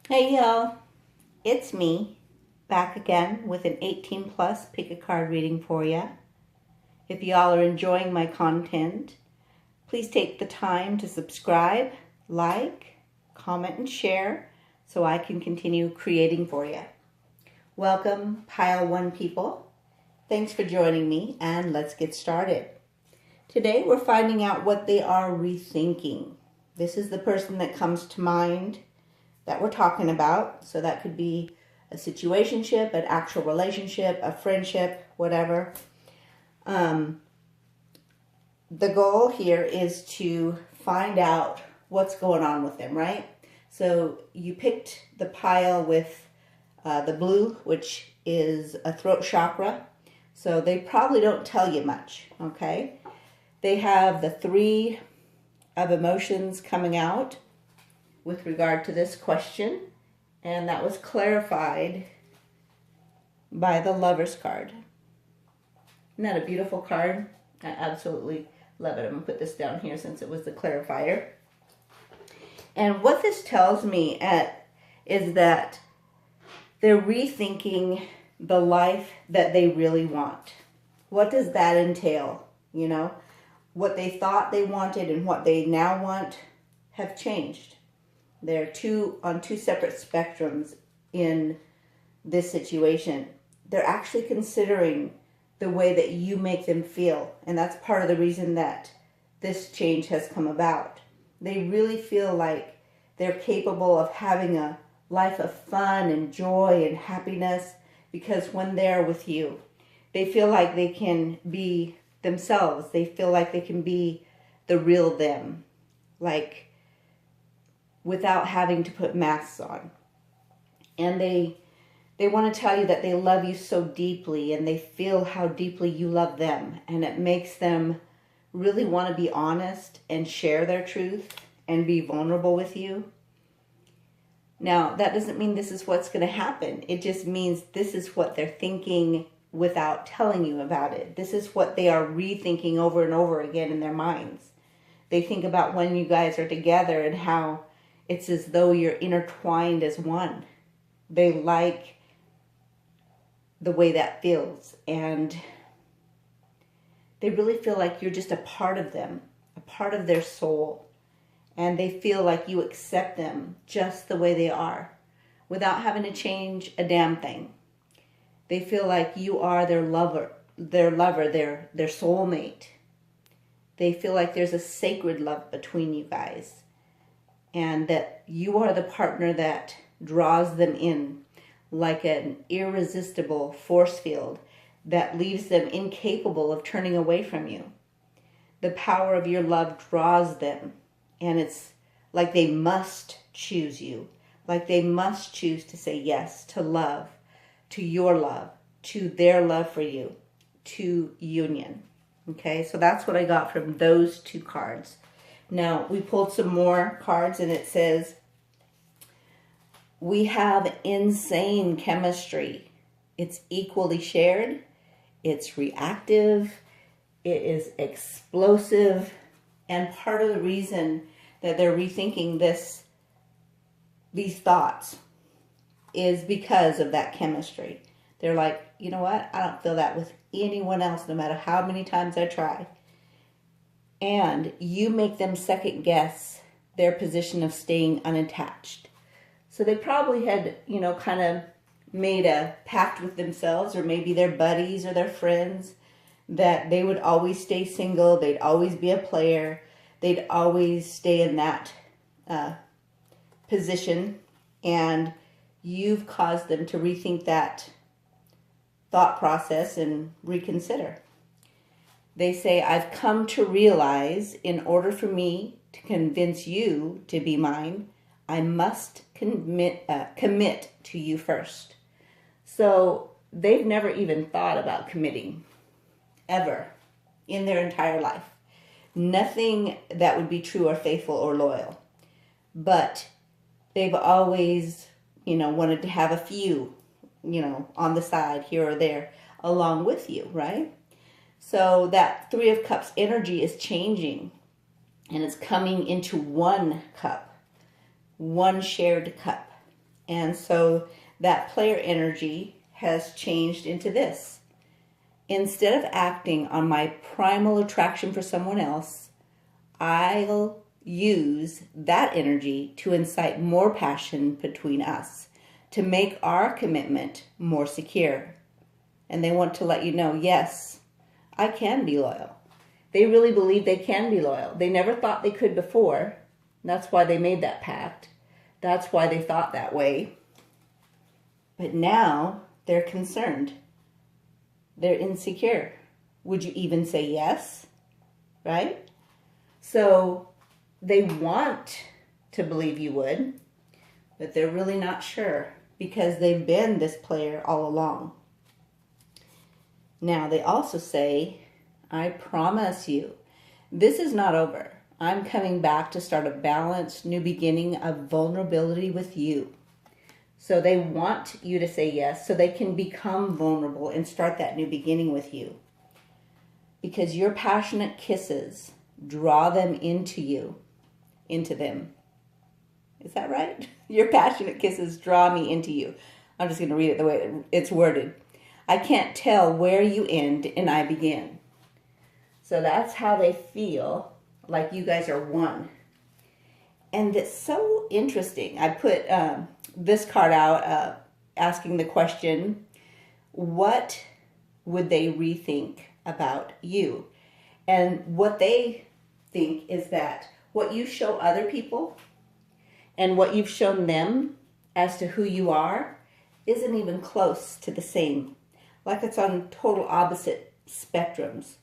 Hey y'all, it's me, back again with an 18 plus pick a card reading for you. If y'all are enjoying my content, please take the time to subscribe, like, comment, and share so I can continue creating for you. Welcome, Pile 1 people. Thanks for joining me, and let's get started. Today we're finding out what they are rethinking. This is the person that comes to mind that we're talking about. So that could be a situationship, an actual relationship, a friendship, whatever. The goal here is to find out what's going on with them, right? So you picked the pile with the blue, which is a throat chakra. So they probably don't tell you much, okay? They have the 3 of emotions coming out with regard to this question, and that was clarified by the Lover's card. Isn't that a beautiful card? I absolutely love it. I'm going to put this down here since it was the clarifier. And what this tells me is that they're rethinking the life that they really want. What does that entail? You know, what they thought they wanted and what they now want have changed. They're on two separate spectrums in this situation. They're actually considering the way that you make them feel. And that's part of the reason that this change has come about. They really feel like they're capable of having a life of fun and joy and happiness, because when they're with you, they feel like they can be themselves. They feel like they can be the real them. Like, without having to put masks on. And they want to tell you that they love you so deeply, and they feel how deeply you love them, and it makes them really want to be honest and share their truth and be vulnerable with you. Now, that doesn't mean this is what's going to happen. It just means this is what they're thinking without telling you about it. This is what they are rethinking over and over again in their minds. They think about when you guys are together and how it's as though you're intertwined as one. They like the way that feels. And they really feel like you're just a part of them, a part of their soul. And they feel like you accept them just the way they are, without having to change a damn thing. They feel like you are their lover, their soulmate. They feel like there's a sacred love between you guys, and that you are the partner that draws them in like an irresistible force field that leaves them incapable of turning away from you. The power of your love draws them, and it's like they must choose you, like they must choose to say yes to love, to your love, to their love for you, to union. Okay, so that's what I got from those 2 cards. Now, we pulled some more cards, and it says, we have insane chemistry. It's equally shared. It's reactive. It is explosive. And part of the reason that they're rethinking these thoughts is because of that chemistry. They're like, you know what? I don't feel that with anyone else, no matter how many times I try. And you make them second guess their position of staying unattached. So they probably had, kind of made a pact with themselves, or maybe their buddies or their friends, that they would always stay single. They'd always be a player. They'd always stay in that position. And you've caused them to rethink that thought process and reconsider. They say, I've come to realize in order for me to convince you to be mine, I must commit to you first. So they've never even thought about committing, ever, in their entire life. Nothing that would be true or faithful or loyal. But they've always, wanted to have a few, on the side here or there along with you, right? So that 3 of Cups energy is changing, and it's coming into one cup, one shared cup. And so that player energy has changed into this. Instead of acting on my primal attraction for someone else, I'll use that energy to incite more passion between us, to make our commitment more secure. And they want to let you know, yes, I can be loyal. They really believe they can be loyal. They never thought they could before. That's why they made that pact. That's why they thought that way. But now they're concerned. They're insecure. Would you even say yes? Right? So they want to believe you would, but they're really not sure because they've been this player all along. Now they also say, I promise you, this is not over. I'm coming back to start a balanced new beginning of vulnerability with you. So they want you to say yes so they can become vulnerable and start that new beginning with you. Because your passionate kisses draw them into you, into them. Is that right? Your passionate kisses draw me into you. I'm just going to read it the way it's worded. I can't tell where you end and I begin. So that's how they feel like you guys are one. And it's so interesting. I put this card out asking the question, what would they rethink about you? And what they think is that what you show other people and what you've shown them as to who you are isn't even close to the same. Like it's on total opposite spectrums.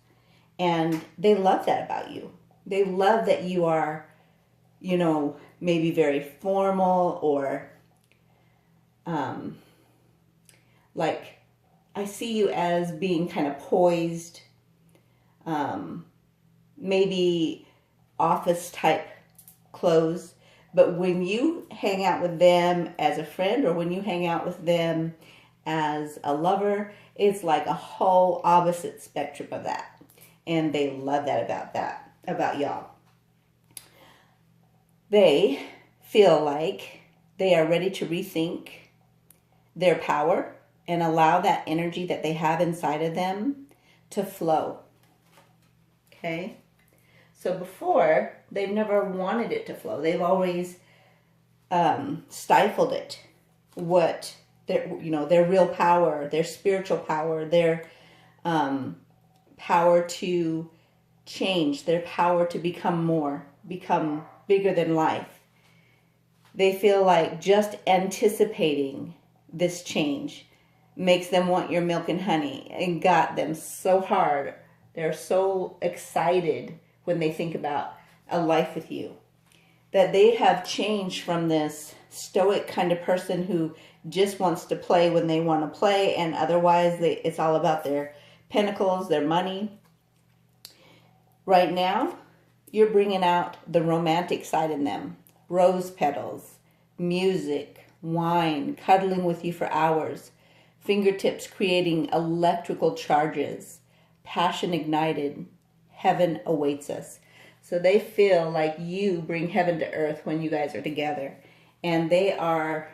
And they love that about you. They love that you are, you know, maybe very formal or like I see you as being kind of poised, maybe office type clothes. But when you hang out with them as a friend or when you hang out with them as a lover, it's like a whole opposite spectrum of that. And they love that about y'all. They feel like they are ready to rethink their power and allow that energy that they have inside of them to flow. Okay? So before, they've never wanted it to flow. They've always stifled it. What their real power, their spiritual power, their power to change, their power to become bigger than life. They feel like just anticipating this change makes them want your milk and honey and got them so hard. They're so excited when they think about a life with you, that they have changed from this stoic kind of person who just wants to play when they want to play, and otherwise it's all about their pentacles, their money. Right now, you're bringing out the romantic side in them. Rose petals, music, wine, cuddling with you for hours, fingertips creating electrical charges, passion ignited, heaven awaits us. So they feel like you bring heaven to earth when you guys are together. And they are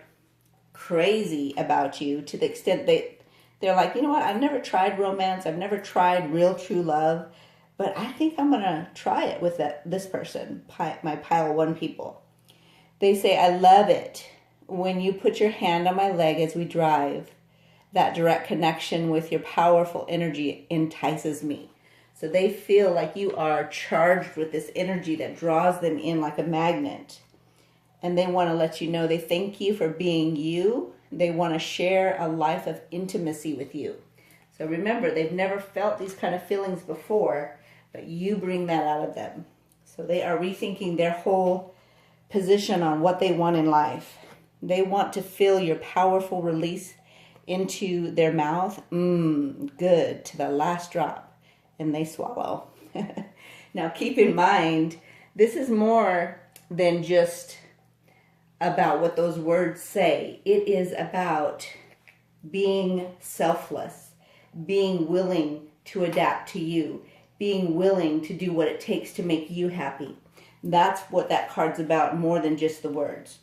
crazy about you to the extent they're like, you know what, I've never tried romance. I've never tried real true love. But I think I'm going to try it with this person, my pile one people. They say, I love it when you put your hand on my leg as we drive. That direct connection with your powerful energy entices me. So they feel like you are charged with this energy that draws them in like a magnet. And they want to let you know they thank you for being you. They want to share a life of intimacy with you. So remember, they've never felt these kind of feelings before, but you bring that out of them. So they are rethinking their whole position on what they want in life. They want to feel your powerful release into their mouth. Good, to the last drop. And they swallow. Now keep in mind, this is more than just about what those words say. It is about being selfless, being willing to adapt to you, being willing to do what it takes to make you happy. That's what that card's about, more than just the words.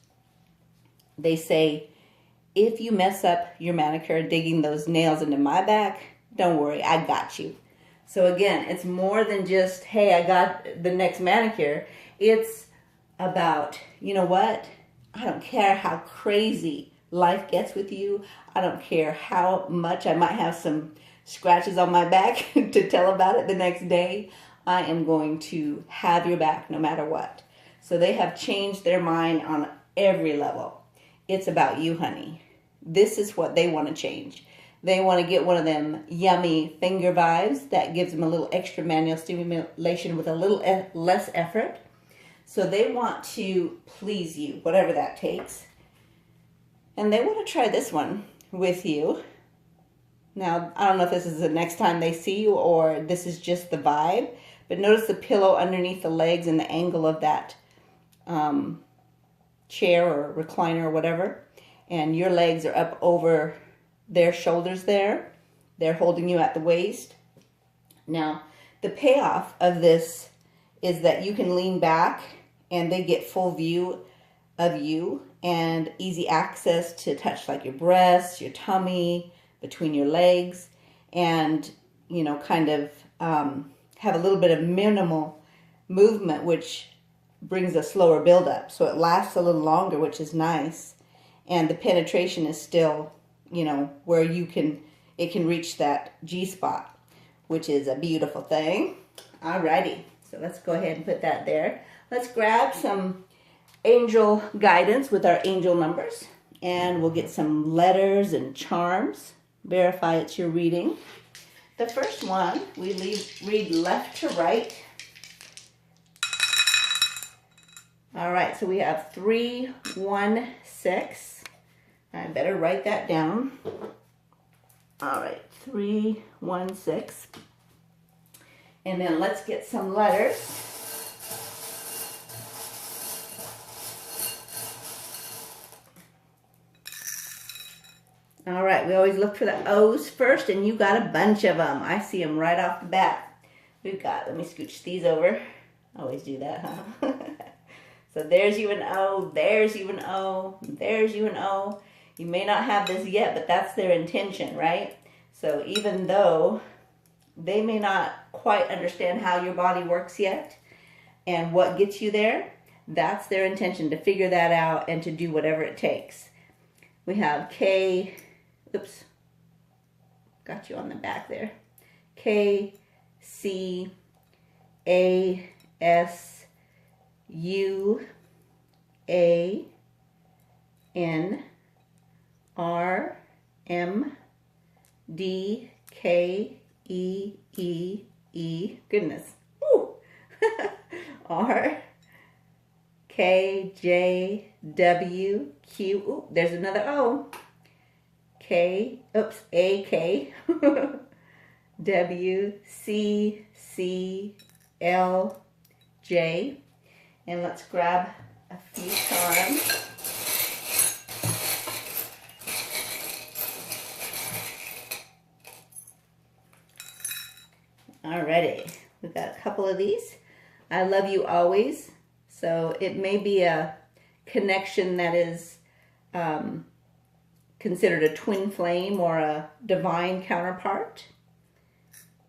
They say, if you mess up your manicure digging those nails into my back, don't worry, I got you. So again, it's more than just, hey, I got the next manicure. It's about, you know what? I don't care how crazy life gets with you. I don't care how much I might have some scratches on my back to tell about it the next day. I am going to have your back no matter what. So they have changed their mind on every level. It's about you, honey. This is what they want to change. They want to get one of them yummy finger vibes that gives them a little extra manual stimulation with a little less effort. So they want to please you, whatever that takes. And they want to try this one with you. Now, I don't know if this is the next time they see you or this is just the vibe, but notice the pillow underneath the legs and the angle of that chair or recliner or whatever. And your legs are up over their shoulders there. They're holding you at the waist. Now, the payoff of this is that you can lean back and they get full view of you and easy access to touch like your breasts, your tummy, between your legs, and, you know, kind of have a little bit of minimal movement, which brings a slower buildup. So it lasts a little longer, which is nice. And the penetration is still, you know, where it can reach that G-spot, which is a beautiful thing. Alrighty, so let's go ahead and put that there. Let's grab some angel guidance with our angel numbers, and we'll get some letters and charms. Verify it's your reading. The first one, we read left to right. All right, so we have 316. I better write that down. All right, 316. And then let's get some letters. All right, we always look for the O's first, and you got a bunch of them. I see them right off the bat. We've got, let me scooch these over. I always do that, huh? So there's you an O, there's you an O, there's you an O. You may not have this yet, but that's their intention, right? So even though they may not quite understand how your body works yet and what gets you there, that's their intention, to figure that out and to do whatever it takes. We have K, oops, got you on the back there. K, C, A, S, U, A, N, R, M, D, K, E, E, E, goodness, woo, R, K, J, W, Q, ooh, there's another O, K, oops, A, K, W, C, C, L, J, and let's grab a few charms. Alrighty, we've got a couple of these. I love you always. So it may be a connection that is considered a twin flame or a divine counterpart.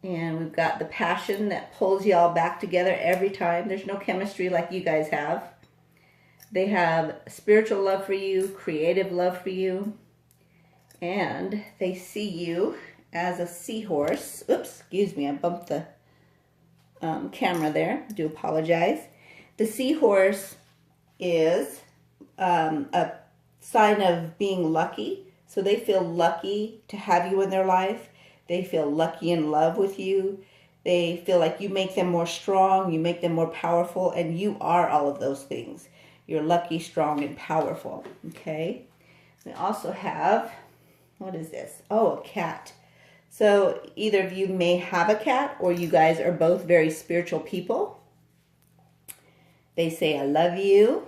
And we've got the passion that pulls you all back together every time. There's no chemistry like you guys have. They have spiritual love for you, creative love for you, and they see you as a seahorse. Oops, excuse me, I bumped the camera there. I do apologize. The seahorse is a sign of being lucky. So they feel lucky to have you in their life. They feel lucky in love with you. They feel like you make them more strong, you make them more powerful, and you are all of those things. You're lucky, strong, and powerful, okay? We also have, what is this? Oh, a cat. So either of you may have a cat, or you guys are both very spiritual people. They say, I love you.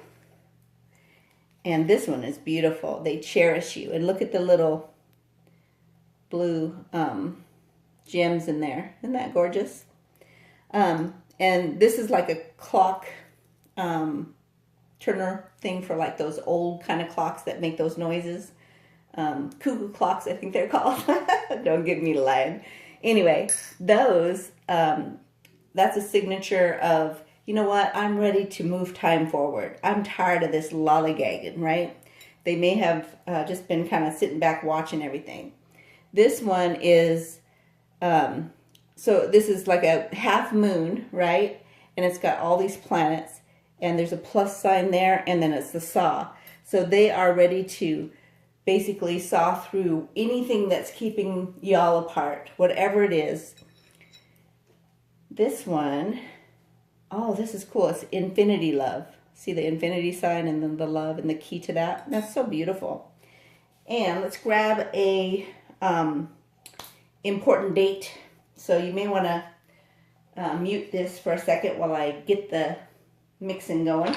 And this one is beautiful. They cherish you. And look at the little blue gems in there. Isn't that gorgeous? And this is like a clock turner thing for like those old kind of clocks that make those noises. cuckoo clocks, I think they're called. Don't get me lying. Anyway, those, that's a signature of, you know what, I'm ready to move time forward. I'm tired of this lollygagging, right? They may have just been kind of sitting back watching everything. This one is, so this is like a half moon, right? And it's got all these planets, and there's a plus sign there, and then it's the saw. So they are ready to basically saw through anything that's keeping y'all apart, whatever it is. This one, oh, this is cool. It's infinity love. See the infinity sign and then the love and the key to that? That's so beautiful. And let's grab a important date. So you may want to mute this for a second while I get the mixing going.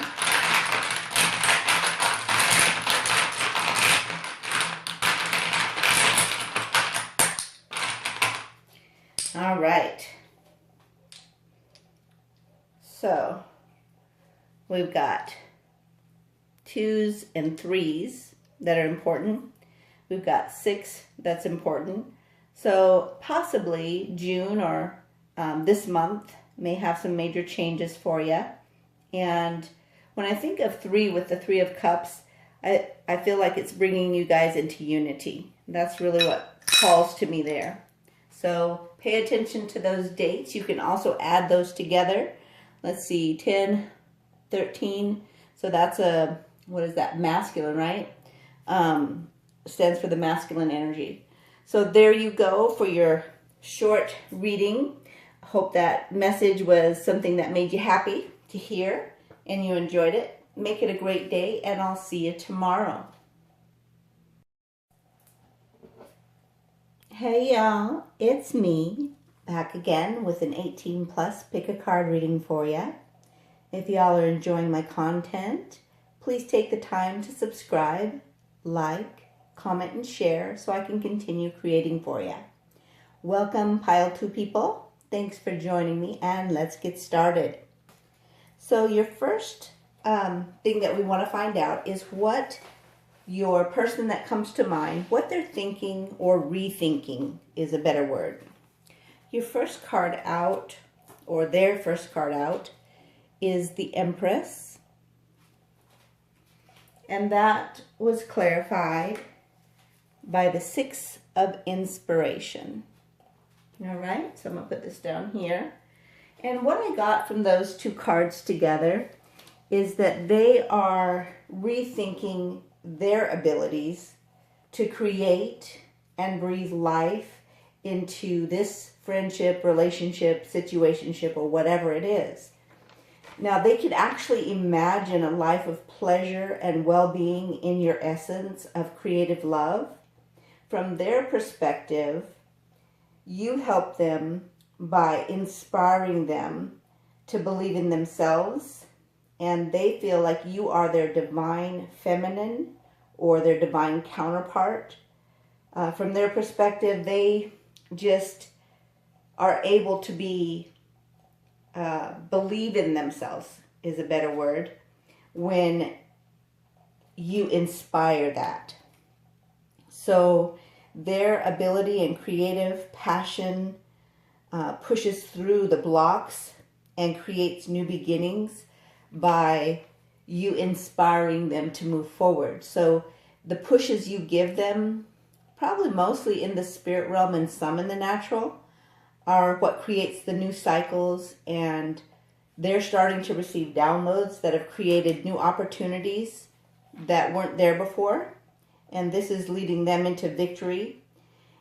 All right. So we've got 2s and 3s that are important. We've got 6 that's important. So possibly June or this month may have some major changes for you. And when I think of 3 with the 3 of Cups, I feel like it's bringing you guys into unity. That's really what calls to me there. So pay attention to those dates. You can also add those together. Let's see, 10, 13. So that's a, what is that, masculine, right? Stands for the masculine energy. So there you go for your short reading. I hope that message was something that made you happy to hear and you enjoyed it. Make it a great day, and I'll see you tomorrow. Hey y'all, it's me, back again with an 18 plus pick a card reading for you. If y'all are enjoying my content, please take the time to subscribe, like, comment, and share so I can continue creating for you. Welcome, Pile 2 people. Thanks for joining me, and let's get started. So your first thing that we want to find out is what your person that comes to mind, what they're thinking or rethinking is a better word. Your first card out, or their first card out, is the Empress. And that was clarified by the 6 of Inspiration. All right, so I'm going to put this down here. And what I got from those 2 cards together is that they are rethinking their abilities to create and breathe life into this friendship, relationship, situationship, or whatever it is. Now, they could actually imagine a life of pleasure and well-being in your essence of creative love. From their perspective, you help them by inspiring them to believe in themselves, and they feel like you are their divine feminine or their divine counterpart. From their perspective, they just are able to be believe in themselves is a better word when you inspire that. So their ability and creative passion pushes through the blocks and creates new beginnings by you inspiring them to move forward. So the pushes you give them, probably mostly in the spirit realm and some in the natural, are what creates the new cycles, and they're starting to receive downloads that have created new opportunities that weren't there before, and this is leading them into victory.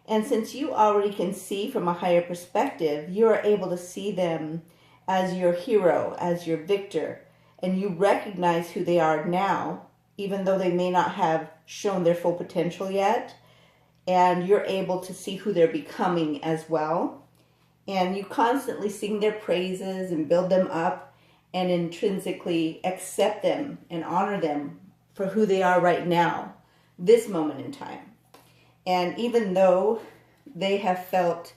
And since you already can see from a higher perspective, you are able to see them as your hero, as your victor, and you recognize who they are now, even though they may not have shown their full potential yet, and you're able to see who they're becoming as well. And you constantly sing their praises and build them up and intrinsically accept them and honor them for who they are right now, this moment in time. And even though they have felt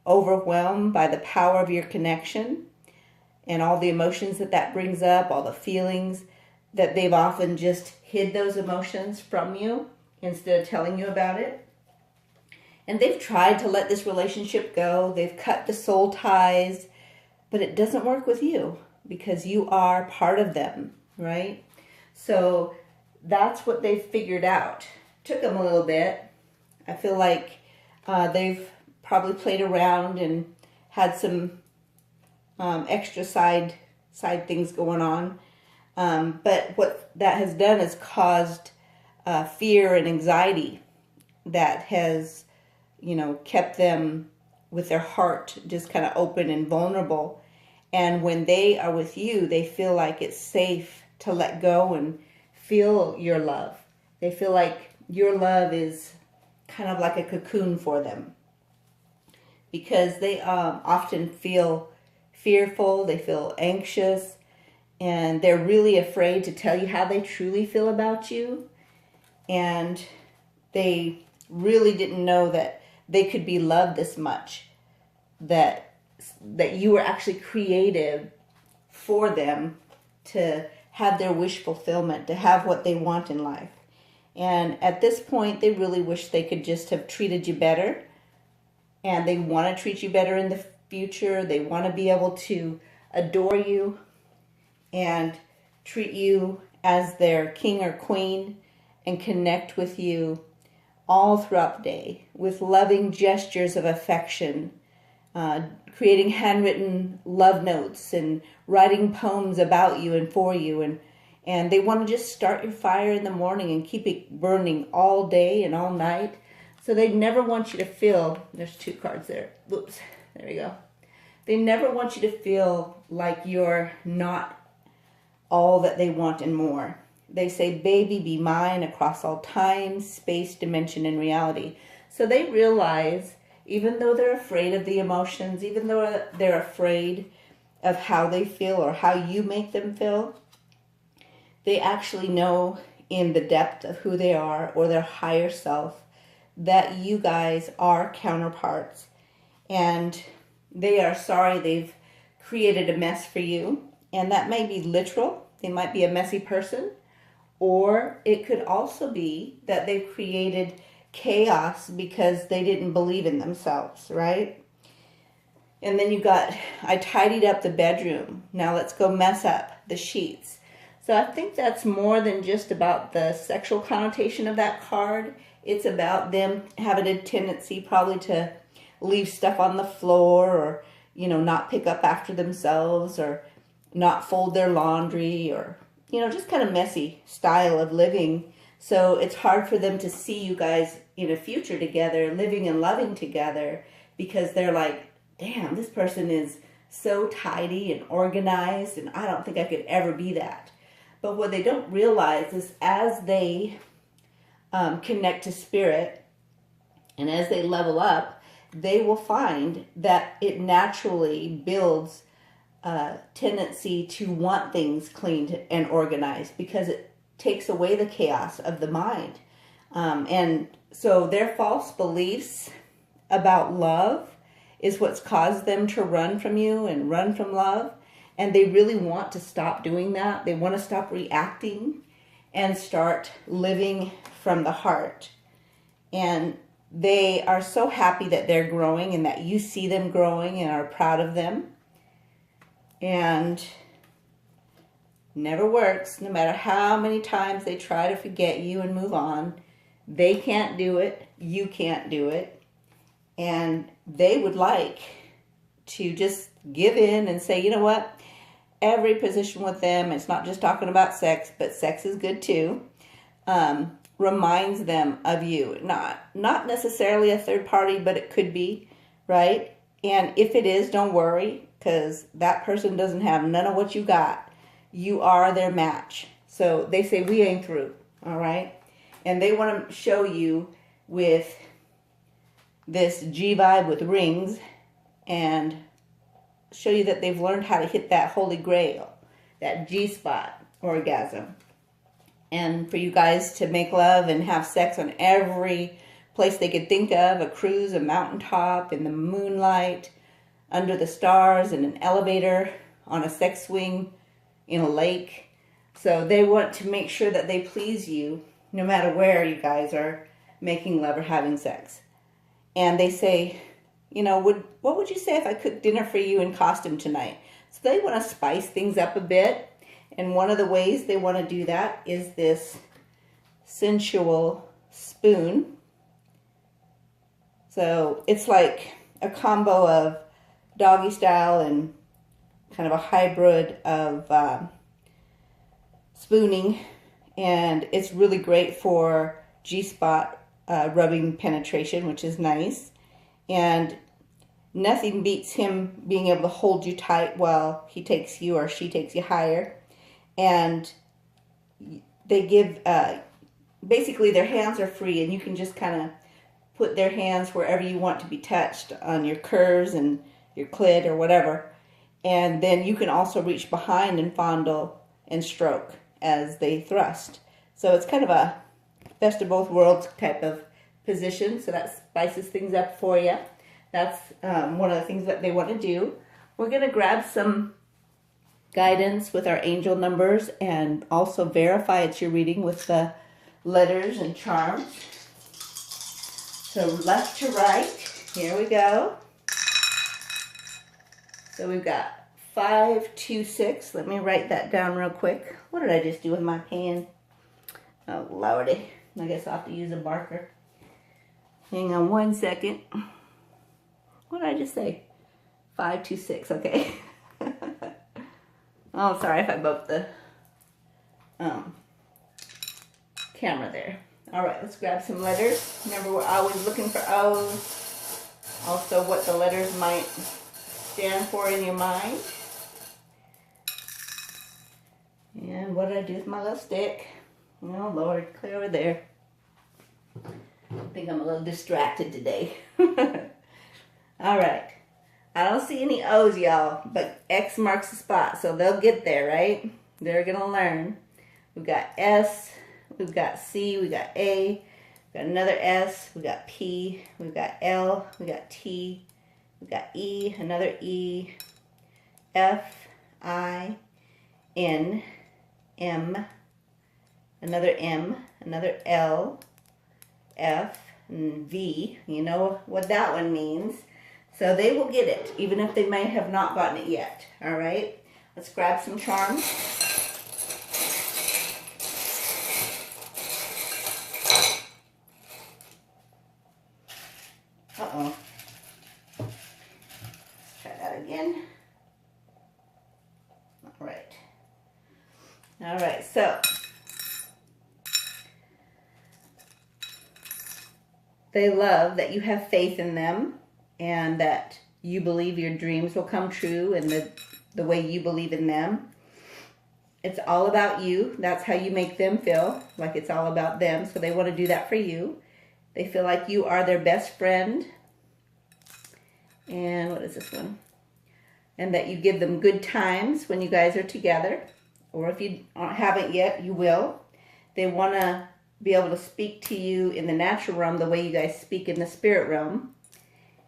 overwhelmed by the power of your connection and all the emotions that that brings up, all the feelings that they've often just hid those emotions from you, instead of telling you about it. And they've tried to let this relationship go. They've cut the soul ties, but it doesn't work with you because you are part of them, right? So that's what they've figured out. Took them a little bit. I feel like they've probably played around and had some extra side things going on. But what that has done is caused fear and anxiety that has, kept them with their heart just kind of open and vulnerable. And when they are with you, they feel like it's safe to let go and feel your love. They feel like your love is kind of like a cocoon for them, because they often feel fearful, they feel anxious, and they're really afraid to tell you how they truly feel about you. And they really didn't know that they could be loved this much, that you were actually created for them to have their wish fulfillment, to have what they want in life. And at this point, they really wish they could just have treated you better, and they want to treat you better in the future. They want to be able to adore you and treat you as their king or queen and connect with you all throughout the day with loving gestures of affection, creating handwritten love notes and writing poems about you and for you. And they want to just start your fire in the morning and keep it burning all day and all night. So they never want you to feel, there's 2 cards there. Oops, there we go. They never want you to feel like you're not all that they want and more. They say, baby, be mine across all time, space, dimension, and reality. So they realize, even though they're afraid of the emotions, even though they're afraid of how they feel or how you make them feel, they actually know in the depth of who they are or their higher self that you guys are counterparts. And they are sorry they've created a mess for you. And that may be literal. They might be a messy person. Or it could also be that they've created chaos because they didn't believe in themselves, right? And then you got, I tidied up the bedroom. Now let's go mess up the sheets. So I think that's more than just about the sexual connotation of that card. It's about them having a tendency probably to leave stuff on the floor, or, not pick up after themselves, or not fold their laundry, or, just kind of messy style of living. So it's hard for them to see you guys in a future together, living and loving together, because they're like, damn, this person is so tidy and organized, and I don't think I could ever be that. But what they don't realize is as they connect to spirit and as they level up, they will find that it naturally builds a tendency to want things cleaned and organized, because it takes away the chaos of the mind. And so their false beliefs about love is what's caused them to run from you and run from love. And they really want to stop doing that. They want to stop reacting and start living from the heart. And they are so happy that they're growing and that you see them growing and are proud of them. And never works. No matter how many times they try to forget you and move on, they can't do it. You can't do it. And they would like to just give in and say, you know what? Every position with them, it's not just talking about sex, but sex is good too, reminds them of you. Not necessarily a third party, but it could be, right? And if it is, don't worry, because that person doesn't have none of what you got. You are their match. So they say, we ain't through, all right? And they want to show you with this G-vibe with rings and show you that they've learned how to hit that holy grail, that G-spot orgasm. And for you guys to make love and have sex on every place they could think of, a cruise, a mountaintop, in the moonlight, under the stars, in an elevator, on a sex swing, in a lake. So they want to make sure that they please you no matter where you guys are making love or having sex. And they say, you know, what would you say if I cooked dinner for you in costume tonight? So they want to spice things up a bit. And one of the ways they want to do that is this sensual spoon. So it's like a combo of doggy style and kind of a hybrid of spooning. And it's really great for G-spot rubbing penetration, which is nice. And nothing beats him being able to hold you tight while he takes you or she takes you higher. And they give, basically their hands are free, and you can just kind of put their hands wherever you want to be touched, on your curves and your clit or whatever. And then you can also reach behind and fondle and stroke as they thrust. So it's kind of a best of both worlds type of position. So that spices things up for you. That's one of the things that they want to do. We're going to grab some guidance with our angel numbers and also verify it's your reading with the letters and charms. So left to right, here we go. So we've got 5, 2, 6. Let me write that down real quick. What did I just do with my pen? Oh, lordy. I guess I'll have to use a marker. Hang on one second. What did I just say? 5, 2, 6, okay. Oh, sorry if I bumped the camera there. All right, let's grab some letters. Remember, we're always looking for O's. Also, what the letters might stand for in your mind. And what did I do with my little stick? Oh, Lord, clear over there. I think I'm a little distracted today. All right. I don't see any O's, y'all, but X marks the spot, so they'll get there, right? They're going to learn. We've got S, we've got C, we've got A, we've got another S, we've got P, we've got L, we've got T, we've got E, another E, F, I, N, M, another L, F, and V. You know what that one means. So they will get it, even if they may have not gotten it yet. All right? Let's grab some charms. Uh-oh. Let's try that again. All right. All right, so they love that you have faith in them and that you believe your dreams will come true and the way you believe in them. It's all about you. That's how you make them feel, like it's all about them. So they want to do that for you. They feel like you are their best friend. And what is this one? And that you give them good times when you guys are together. Or if you haven't yet, you will. They want to be able to speak to you in the natural realm the way you guys speak in the spirit realm.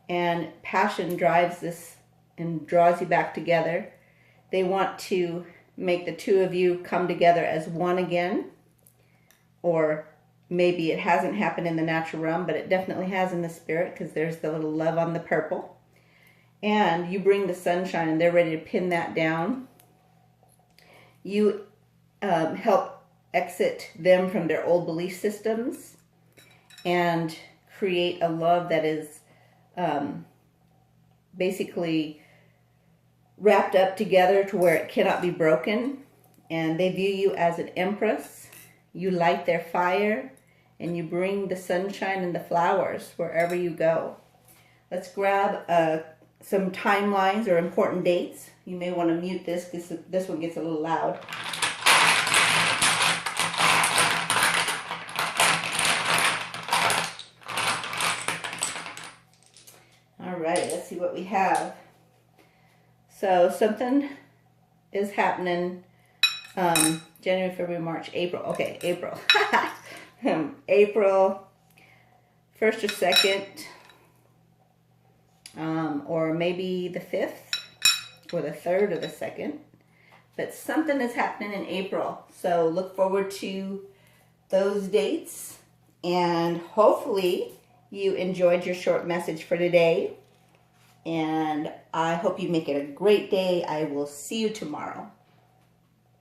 And passion drives this and draws you back together. They want to make the two of you come together as one again. Or maybe it hasn't happened in the natural realm, but it definitely has in the spirit, because there's the little love on the purple. And you bring the sunshine and they're ready to pin that down. You help exit them from their old belief systems and create a love that is basically wrapped up together to where it cannot be broken. And they view you as an empress. You light their fire and you bring the sunshine and the flowers wherever you go. Let's grab some timelines or important dates. You may want to mute this because this one gets a little loud. All right, let's see what we have. So something is happening January, February, March, April. Okay, April. April 1st or 2nd. Or maybe the 5th or the 3rd or the 2nd. But something is happening in April. So look forward to those dates, and hopefully you enjoyed your short message for today. And I hope you make it a great day. I will see you tomorrow.